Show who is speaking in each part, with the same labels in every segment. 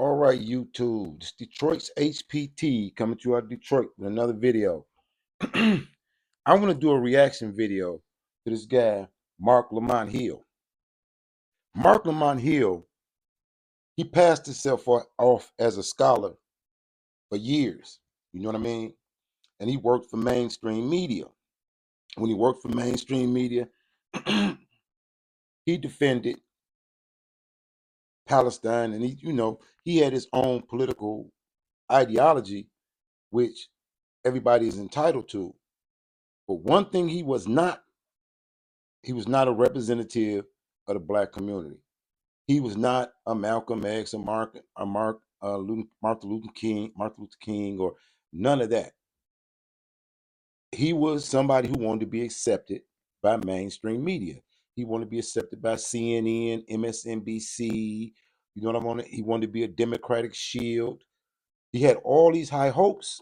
Speaker 1: All right, YouTube. It's Detroit's HPT coming to you out of Detroit with another video. I want to do a reaction video to this guy, Marc Lamont Hill. Marc Lamont Hill, he passed himself off as a scholar for years. You know what I mean? And he worked for mainstream media. When he worked for mainstream media, he defended Palestine, and he had his own political ideology, which everybody is entitled to. But one thing he was not a representative of the black community. He was not a Malcolm X, Martin Luther King, or none of that. He was somebody who wanted to be accepted by mainstream media. He wanted to be accepted by CNN, MSNBC. You know what I want? He wanted to be a Democratic shield. He had all these high hopes,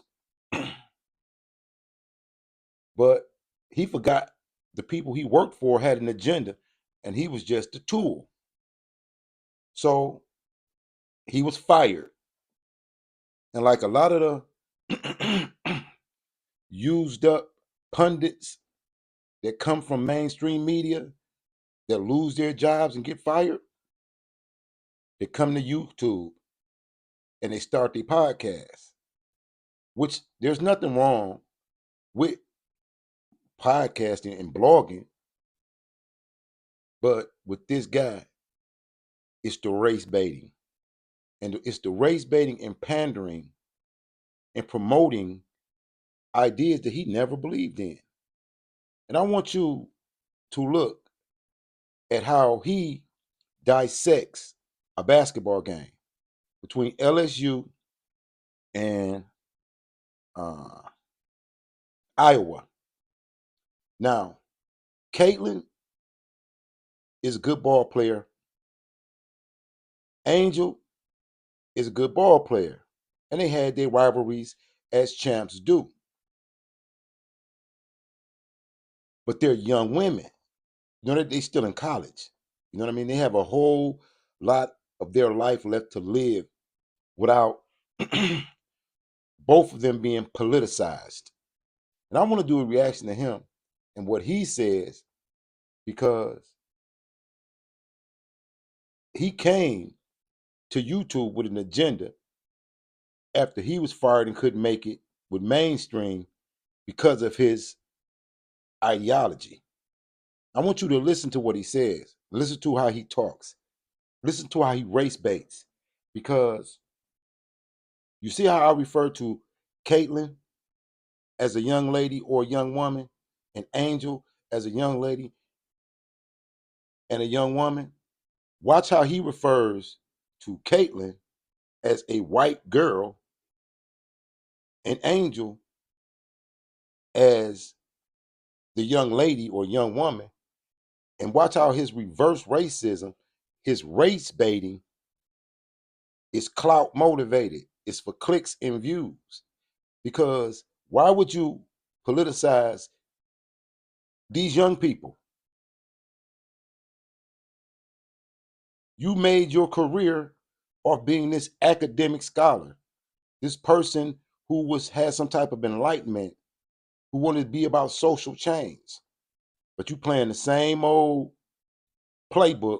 Speaker 1: but he forgot the people he worked for had an agenda, and he was just a tool. So he was fired. And like a lot of the used up pundits that come from mainstream media that lose their jobs and get fired, they come to YouTube and they start their podcast, which there's nothing wrong with podcasting and blogging. But with this guy, it's the race baiting. And it's the race baiting and pandering and promoting ideas that he never believed in. And I want you to look at how he dissects a basketball game between LSU and uh, Iowa. Now, Caitlin is a good ball player. Angel is a good ball player. And they had their rivalries as champs do. But they're young women. You know, they're still in college. You know what I mean? They have a whole lot of their life left to live without both of them being politicized. And I want to do a reaction to him and what he says, because he came to YouTube with an agenda after he was fired and couldn't make it with mainstream because of his ideology. I want you to listen to what he says. Listen to how he talks. Listen to how he race baits. Because you see how I refer to Caitlin as a young lady or a young woman, and Angel as a young lady and a young woman? Watch how he refers to Caitlin as a white girl and Angel as the young lady or young woman. And watch how his reverse racism, his race baiting, is clout motivated. It's for clicks and views. Because why would you politicize these young people? You made your career off being this academic scholar, this person who had some type of enlightenment, who wanted to be about social change. But you playing the same old playbook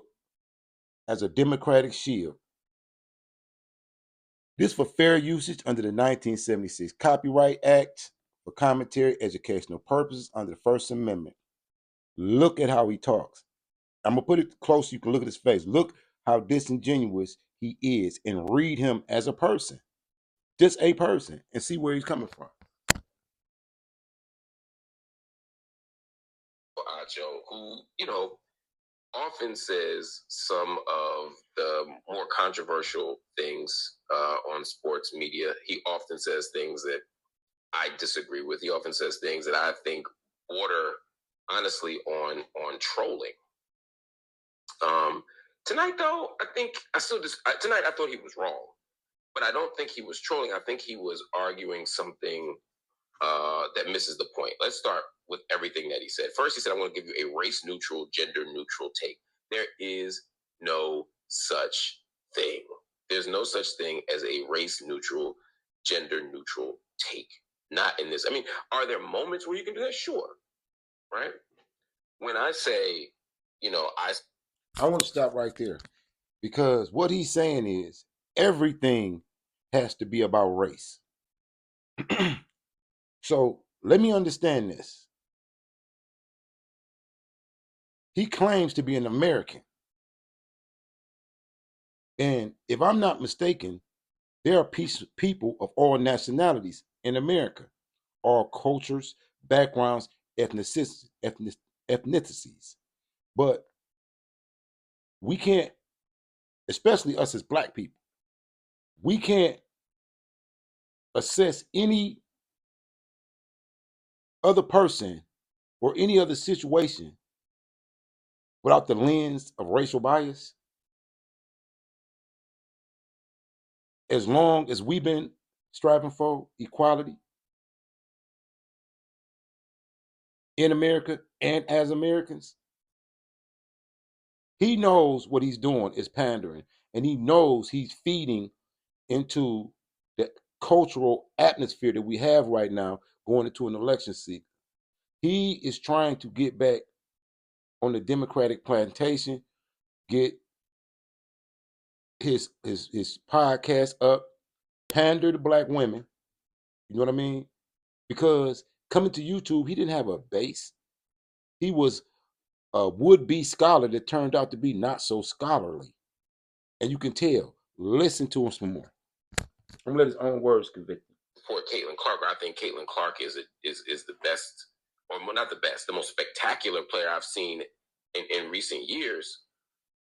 Speaker 1: as a Democratic shield. This for fair usage under the 1976 Copyright Act, for commentary, educational purposes under the First Amendment. Look at how he talks. I'm going to put it close so you can look at his face. Look how disingenuous he is, and read him as a person. Just a person, and see where he's coming from.
Speaker 2: Acho, who, often says some of the more controversial things on sports media. He often says things that I disagree with. He often says things that I think border, honestly, on trolling. Tonight, though, tonight I thought he was wrong, but I don't think he was trolling. I think he was arguing something that misses the point. Let's start with everything that he said. First, he said, "I'm going to give you a race-neutral, gender-neutral take." There is no such thing. there's no such thing as a race neutral, gender neutral take. Not in this. I mean, are there moments where you can do that? Sure. Right. When I say,
Speaker 1: I want to stop right there because what he's saying is everything has to be about race. So let me understand this. He claims to be an American. And if I'm not mistaken, there are people of all nationalities in America, all cultures, backgrounds, ethnicities. But we can't, especially us as black people, we can't assess any other person or any other situation without the lens of racial bias. As long as we've been striving for equality in America and as Americans, he knows what he's doing is pandering, and he knows he's feeding into the cultural atmosphere that we have right now going into an election season. He is trying to get back on the Democratic plantation, get his podcast up, pander to black women. You know what I mean? Because coming to YouTube, he didn't have a base. He was a would-be scholar that turned out to be not so scholarly. And you can tell. Listen to him some more. I'm gonna let his own words convict him.
Speaker 2: For Caitlin Clark, I think Caitlin Clark is the best, or well, not the best, the most spectacular player I've seen in recent years.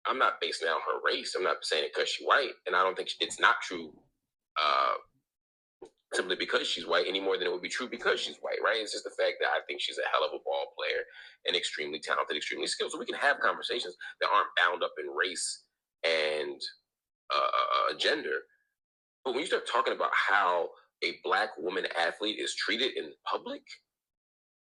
Speaker 2: I'm not basing it on her race. I'm not saying it because she's white, and I don't think it's not true simply because she's white any more than it would be true because she's white, right? It's just the fact that I think she's a hell of a ball player and extremely talented, extremely skilled. So we can have conversations that aren't bound up in race and gender. But when you start talking about how a black woman athlete is treated in public,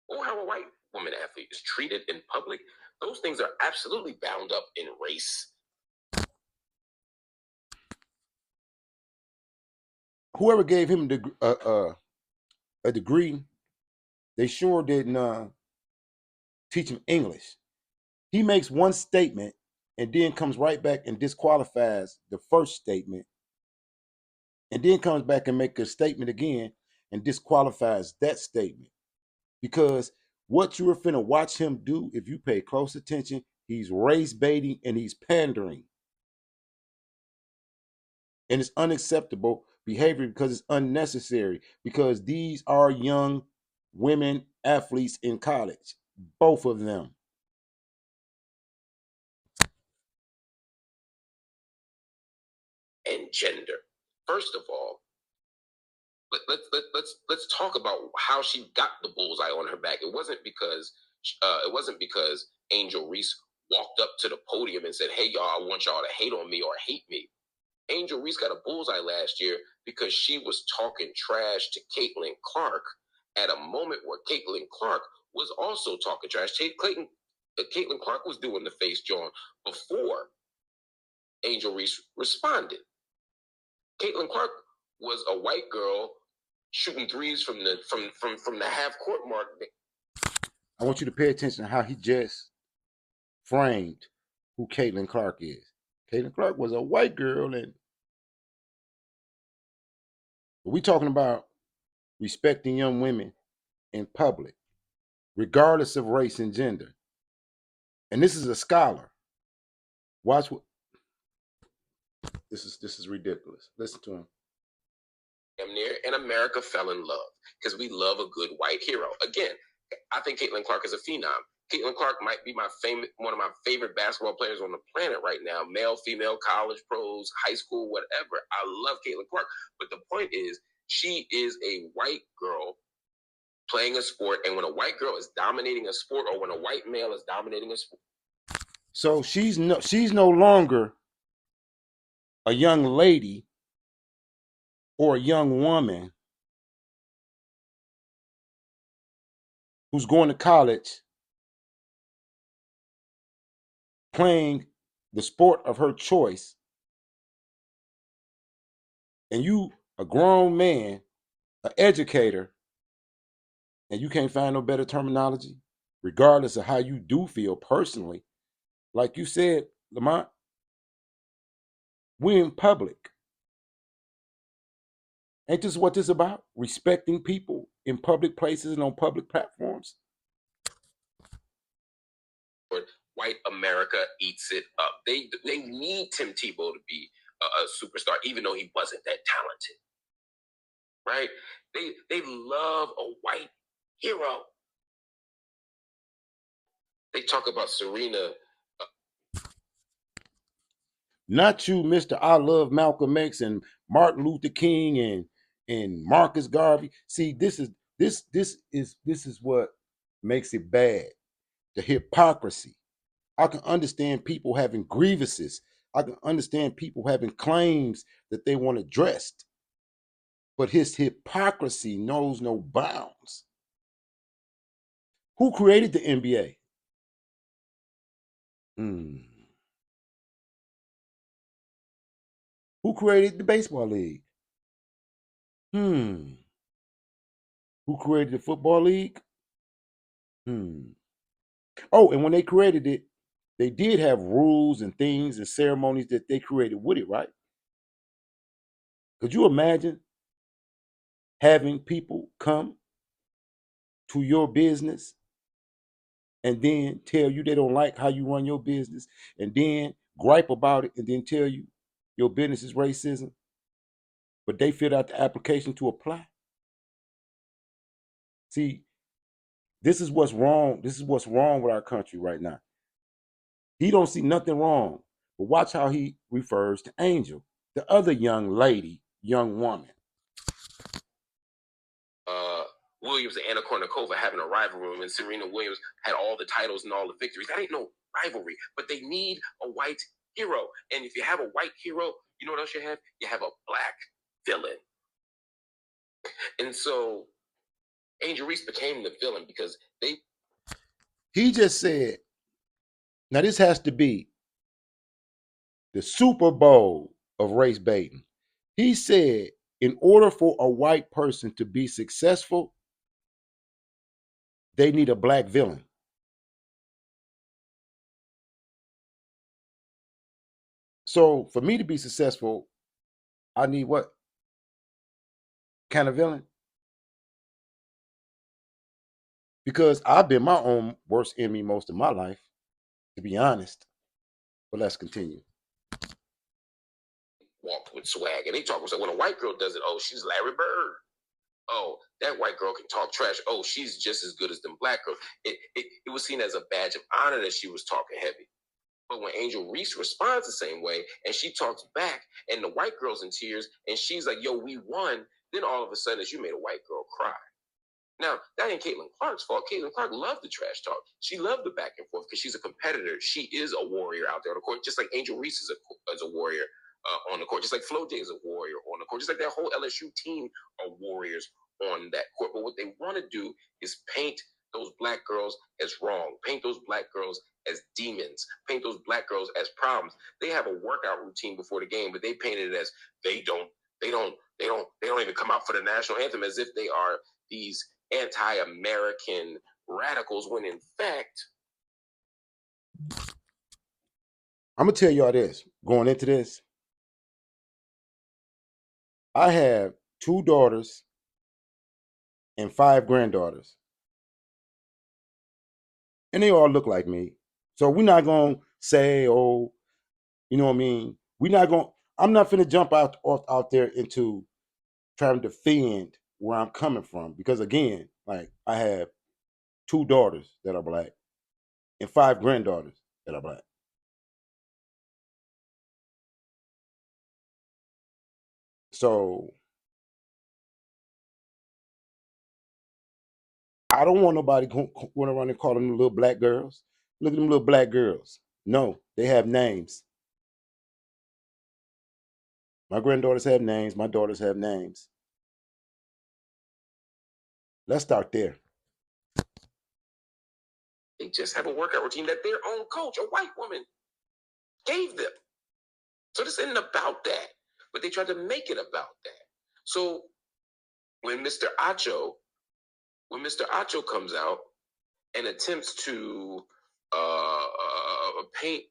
Speaker 2: or how a white woman athlete is treated in public, those things are absolutely bound up in race.
Speaker 1: Whoever gave him a degree, they sure didn't teach him English. He makes one statement and then comes right back and disqualifies the first statement, and then comes back and makes a statement again and disqualifies that statement. Because what you are finna watch him do, if you pay close attention, he's race baiting and he's pandering. And it's unacceptable behavior because it's unnecessary, because these are young women athletes in college, both of them.
Speaker 2: And gender. First of all, let's talk about how she got the bullseye on her back. It wasn't because Angel Reese walked up to the podium and said, "Hey y'all, I want y'all to hate on me or hate me." Angel Reese got a bullseye last year because she was talking trash to Caitlin Clark at a moment where Caitlin Clark was also talking trash. Caitlin Clark was doing the face John before Angel Reese responded. Caitlin Clark was a white girl shooting threes from the half court mark.
Speaker 1: I want you to pay attention to how he just framed who Caitlin Clark is. Caitlin Clark was a white girl, and we talking about respecting young women in public, regardless of race and gender. And this is a scholar. Watch what this is ridiculous. Listen to him.
Speaker 2: Damn near, and America fell in love because we love a good white hero. Again, I think Caitlin Clark is a phenom. Caitlin Clark might be one of my favorite basketball players on the planet right now. Male, female, college, pros, high school, whatever. I love Caitlin Clark. But the point is, she is a white girl playing a sport, and when a white girl is dominating a sport, or when a white male is dominating a sport,
Speaker 1: so she's no longer a young lady or a young woman who's going to college playing the sport of her choice and you a grown man, an educator, and you can't find no better terminology, regardless of how you do feel personally. Like you said, Lamont, we in public. Ain't this what this about? Respecting people in public places and on public platforms?
Speaker 2: White America eats it up. They need Tim Tebow to be a superstar, even though he wasn't that talented. Right? They love a white hero. They talk about Serena.
Speaker 1: Not you, Mr. I love Malcolm X and Martin Luther King and Marcus Garvey. See, this is what makes it bad. The hypocrisy. I can understand people having grievances. I can understand people having claims that they want addressed. But his hypocrisy knows no bounds. Who created the NBA? Who created the baseball league? Who created the football league? Oh, and when they created it, they did have rules and things and ceremonies that they created with it, right? Could you imagine having people come to your business and then tell you they don't like how you run your business and then gripe about it and then tell you your business is racism, but they filled out the application to apply? See, this is what's wrong. This is what's wrong with our country right now. He don't see nothing wrong, but watch how he refers to Angel, the other young lady, young woman.
Speaker 2: Williams and Anna Kournikova having a rivalry, and Serena Williams had all the titles and all the victories. That ain't no rivalry, but they need a white hero. And if you have a white hero, you know what else you have? You have a black villain. And so Angel Reese became the villain because
Speaker 1: he just said, now this has to be the Super Bowl of race baiting. He said, in order for a white person to be successful, they need a black villain. So for me to be successful, I need what kind of villain? Because I've been my own worst enemy most of my life, to be honest. But let's continue.
Speaker 2: Walk with swag, and they talk about when a white girl does it. Oh, she's Larry Bird. Oh, that white girl can talk trash. Oh, she's just as good as them black girls. It was seen as a badge of honor that she was talking heavy. But when Angel Reese responds the same way and she talks back and the white girl's in tears and she's like, yo, we won, then all of a sudden you made a white girl cry. Now, that ain't Caitlin Clark's fault. Caitlin Clark loved the trash talk. She loved the back and forth because she's a competitor. She is a warrior out there on the court, just like Angel Reese is a warrior on the court, just like Flo J is a warrior on the court, just like that whole LSU team are warriors on that court. But what they want to do is paint those black girls as wrong, paint those black girls as demons, paint those black girls as problems. They have a workout routine before the game, but they painted it as they don't even come out for the national anthem, as if they are these anti-American radicals, when in fact,
Speaker 1: I'm gonna tell y'all this. Going into this, I have 2 daughters and 5 granddaughters, and they all look like me. So we're not gonna say, oh, you know what I mean? We're not gonna. I'm not finna jump out there into trying to defend where I'm coming from, because again, like, I have 2 daughters that are black and 5 granddaughters that are black. So I don't want nobody going around and calling them little black girls. Look at them little black girls. No, they have names. My granddaughters have names. My daughters have names. Let's start there.
Speaker 2: they just have a workout routine that their own coach, a white woman, gave them. So this isn't about that. but they tried to make it about that. So when Mr. Acho comes out and attempts to paint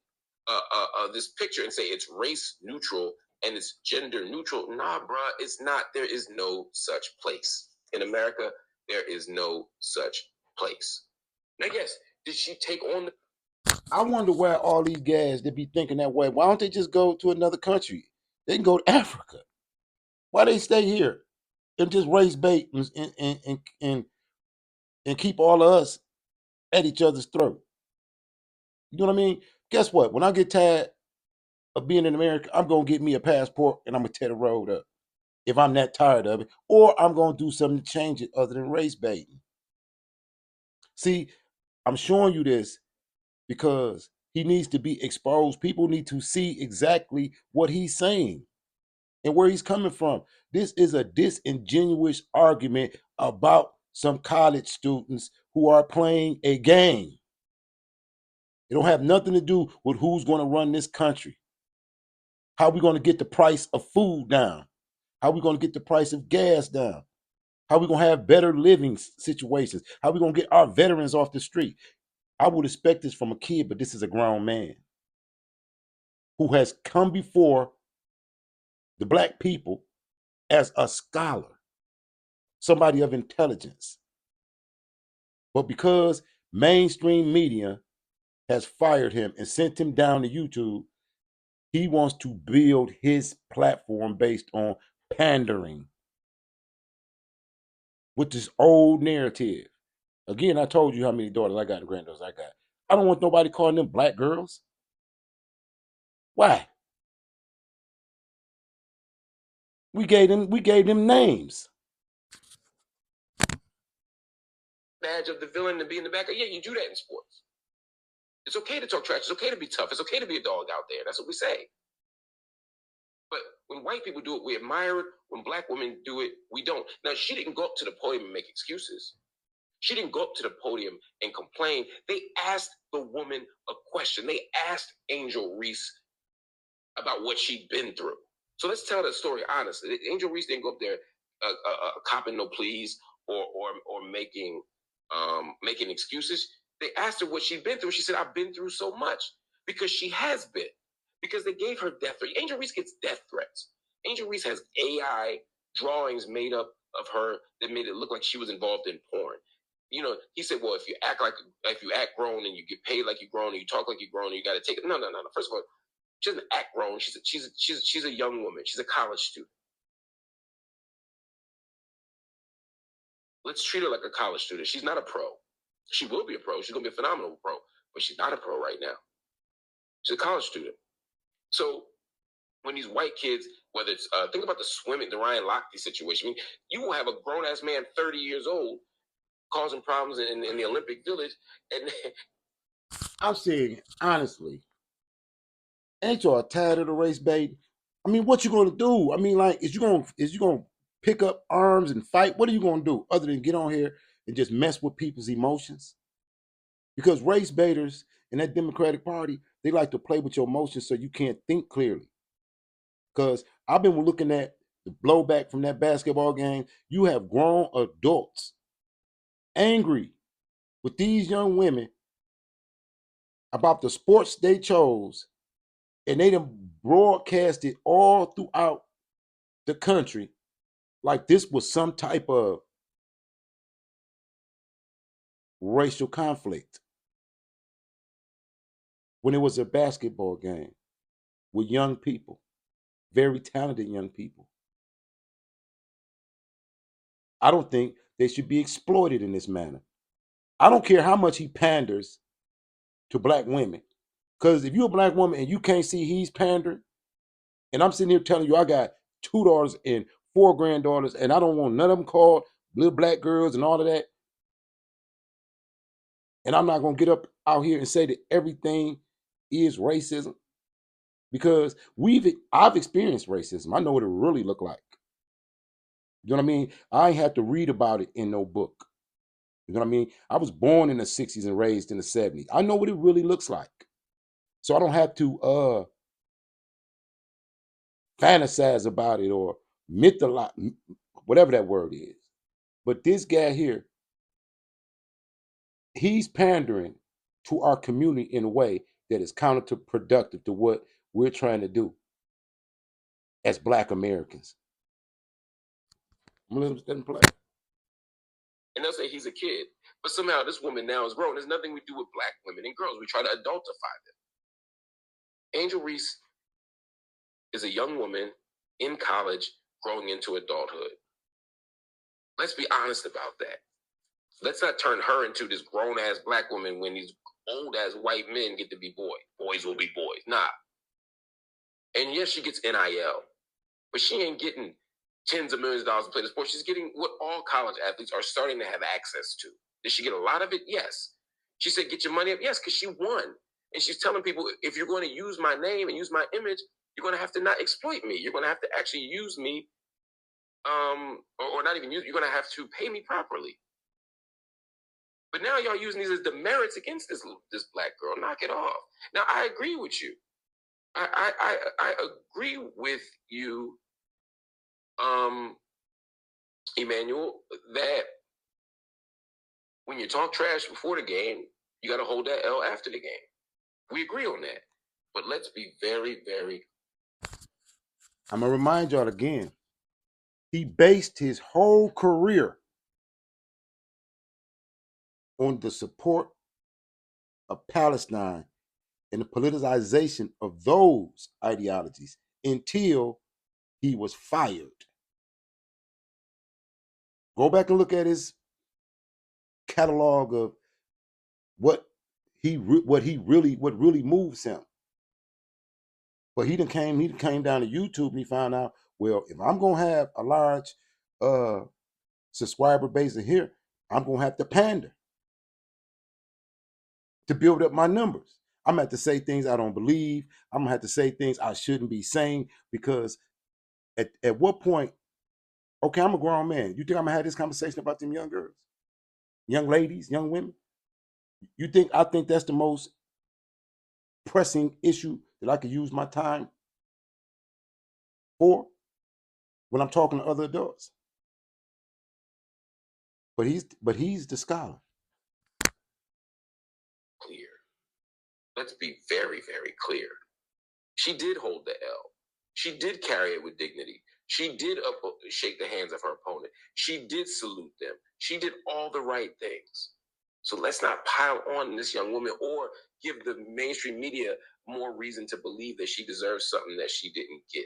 Speaker 2: this picture and say it's race neutral and it's gender neutral, nah, bruh, it's not. There is no such place in America. There is no such place. Now, yes, did she take on the?
Speaker 1: I wonder why all these guys they be thinking that way. Why don't they just go to another country? They can go to Africa. Why they stay here and just raise bait and keep all of us at each other's throat? You know what I mean? Guess what? When I get tired of being in America, I'm gonna get me a passport and I'm gonna tear the road up. If I'm that tired of it, or I'm gonna do something to change it other than race baiting. See, I'm showing you this because he needs to be exposed. People need to see exactly what he's saying and where he's coming from. This is a disingenuous argument about some college students who are playing a game. It don't have nothing to do with who's going to run this country. How we going to get the price of food down? How we going to get the price of gas down? How we going to have better living situations? How we going to get our veterans off the street? I would expect this from a kid, but this is a grown man who has come before the black people as a scholar, somebody of intelligence. But because mainstream media has fired him and sent him down to YouTube, he wants to build his platform based on pandering with this old narrative. Again, I told you how many daughters I got and granddaughters I got. I don't want nobody calling them black girls. Why? We gave them names.
Speaker 2: Badge of the villain to be in the back. Yeah, you do that in sports. It's okay to talk trash. It's okay to be tough. It's okay to be a dog out there. That's what we say. But when white people do it, we admire it. When black women do it, we don't. Now, she didn't go up to the podium and make excuses. She didn't go up to the podium and complain. They asked the woman a question. They asked Angel Reese about what she'd been through. So let's tell the story honestly. Angel Reese didn't go up there copping no pleas or making excuses. They asked her what she'd been through. She said, "I've been through so much," because she has been. Because they gave her death threats. Angel Reese gets death threats. Angel Reese has AI drawings made up of her that made it look like she was involved in porn. You know, he said, "Well, if you act grown and you get paid like you're grown and you talk like you're grown and you got to take it." No. First of all, she doesn't act grown. She's a young woman. She's a college student. Let's treat her like a college student. She's not a pro. She will be a pro. She's gonna be a phenomenal pro, but she's not a pro right now. She's a college student. So when these white kids, whether it's think about the swimming, the Ryan Lochte situation. I mean, you will have a grown ass man, 30 years old, causing problems in the Olympic Village, and
Speaker 1: I'm saying honestly, ain't y'all tired of the race bait? I mean, what you gonna do? I mean, like, is you gonna pick up arms and fight? What are you gonna do other than get on here and just mess with people's emotions? Because race baiters in that Democratic Party, they like to play with your emotions so you can't think clearly. Because I've been looking at the blowback from that basketball game. You have grown adults angry with these young women about the sports they chose, and they done broadcast it all throughout the country like this was some type of racial conflict when it was a basketball game with young people, very talented young people. I don't think they should be exploited in this manner. I don't care how much he panders to black women. Because if you're a black woman and you can't see he's pandering, and I'm sitting here telling you I got two daughters and four granddaughters, and I don't want none of them called little black girls and all of that, and I'm not gonna get up out here and say that everything is racism because I've experienced racism. I know what it really looked like. You know what I mean? I ain't have to read about it in no book. You know what I mean? I was born in the 60s and raised in the 70s. I know what it really looks like. So I don't have to fantasize about it or mythologize, whatever that word is. But this guy here, he's pandering to our community in a way that is counterproductive to what we're trying to do as Black Americans. I'm gonna let him play.
Speaker 2: And they'll say he's a kid, but somehow this woman now is grown. There's nothing we do with Black women and girls. We try to adultify them. Angel Reese is a young woman in college growing into adulthood. Let's be honest about that. Let's not turn her into this grown-ass Black woman when these old-ass white men get to be boys. Boys will be boys. Nah. And yes, she gets NIL, but she ain't getting tens of millions of dollars to play the sport. She's getting what all college athletes are starting to have access to. Did she get a lot of it? Yes. She said, get your money up? Yes, because she won. And she's telling people, if you're going to use my name and use my image, you're going to have to not exploit me. You're going to have to actually use me, or not even use, you're going to have to pay me properly. But now y'all using these as demerits against this Black girl. Knock it off. Now, I agree with you. I agree with you, Emmanuel, that when you talk trash before the game, you got to hold that L after the game. We agree on that. But let's be very, very...
Speaker 1: I'm going to remind y'all again. He based his whole career on the support of Palestine and the politicization of those ideologies until he was fired. Go back and look at his catalog of what really moves him. But he came down to YouTube and he found out, well, if I'm gonna have a large subscriber base in here, I'm gonna have to pander to build up my numbers. I'm gonna have to say things I don't believe. I'm gonna have to say things I shouldn't be saying, because at what point, okay, I'm a grown man. You think I'm gonna have this conversation about them young girls, young ladies, young women? I think that's the most pressing issue that I could use my time for when I'm talking to other adults? But he's the scholar.
Speaker 2: Clear. Let's be very, very clear. She did hold the L. She did carry it with dignity. She did shake the hands of her opponent. She did salute them. She did all the right things. So let's not pile on this young woman or give the mainstream media more reason to believe that she deserves something that she didn't get,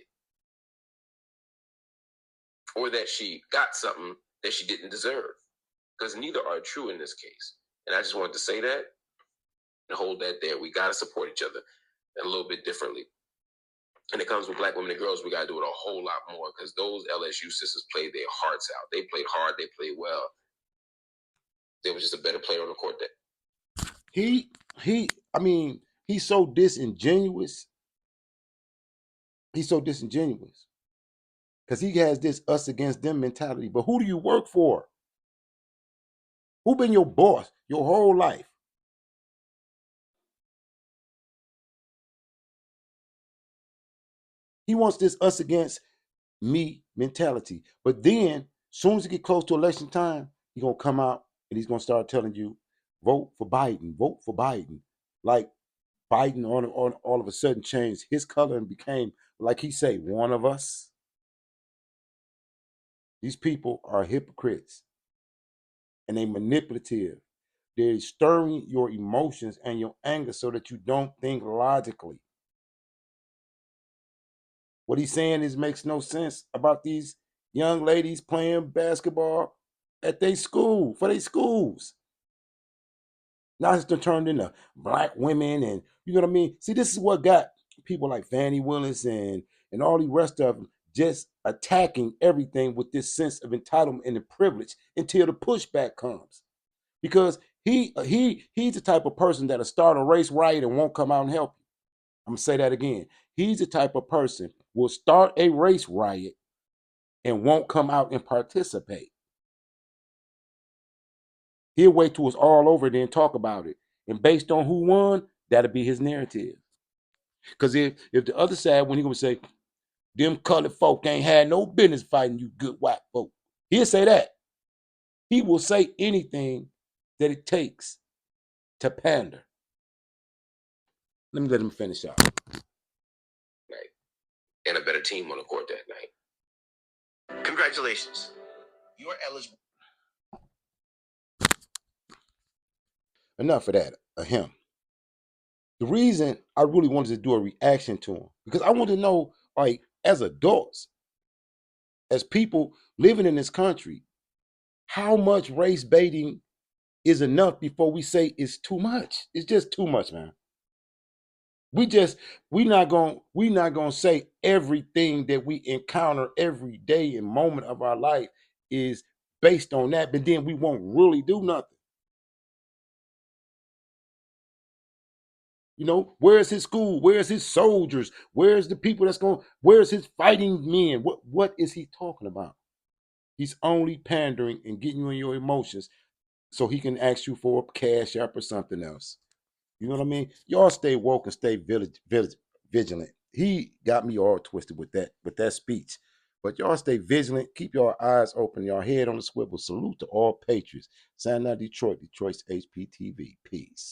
Speaker 2: or that she got something that she didn't deserve, because neither are true in this case. And I just wanted to say that and hold that there. We got to support each other a little bit differently. And it comes with Black women and girls, we got to do it a whole lot more, because those LSU sisters played their hearts out. They played hard. They played well. They were just a better player on the court that.
Speaker 1: He's so disingenuous. He's so disingenuous because he has this us against them mentality. But who do you work for? Who been your boss your whole life? He wants this us against me mentality. But then, soon as it get close to election time, he's gonna come out and he's gonna start telling you, vote for Biden, vote for Biden. Like Biden on all of a sudden changed his color and became, like he say, one of us. These people are hypocrites and they manipulative. They're stirring your emotions and your anger so that you don't think logically. What he's saying makes no sense about these young ladies playing basketball at their school, for their schools. Now it's turned into Black women, and you know what I mean? See, this is what got people like Fannie Willis and all the rest of them just attacking everything with this sense of entitlement and privilege until the pushback comes. Because he's the type of person that'll start a race riot and won't come out and help you. I'm gonna say that again. He's the type of person will start a race riot and won't come out and participate. He'll wait till it's all over, then talk about it. And based on who won, that'll be his narrative. Because if the other side, when he gonna say, Them colored folk ain't had no business fighting you good white folk. He'll say that. He will say anything that it takes to pander. Let me let him finish out.
Speaker 2: Right. And a better team on the court that night. Congratulations. You're eligible.
Speaker 1: Enough of that, of him. The reason I really wanted to do a reaction to him, because I want to know, like, as adults, as people living in this country, how much race baiting is enough before we say it's too much. It's just too much, man. We not gonna say everything that we encounter every day and moment of our life is based on that, but then we won't really do nothing. You know, where's his school? Where's his soldiers? Where's the people where's his fighting men? What is he talking about? He's only pandering and getting you in your emotions so he can ask you for a cash app or something else. You know what I mean? Y'all stay woke and stay vigilant. He got me all twisted with that speech. But y'all stay vigilant. Keep your eyes open, your head on the swivel. Salute to all patriots. Sign out Detroit, Detroit's HPTV. Peace.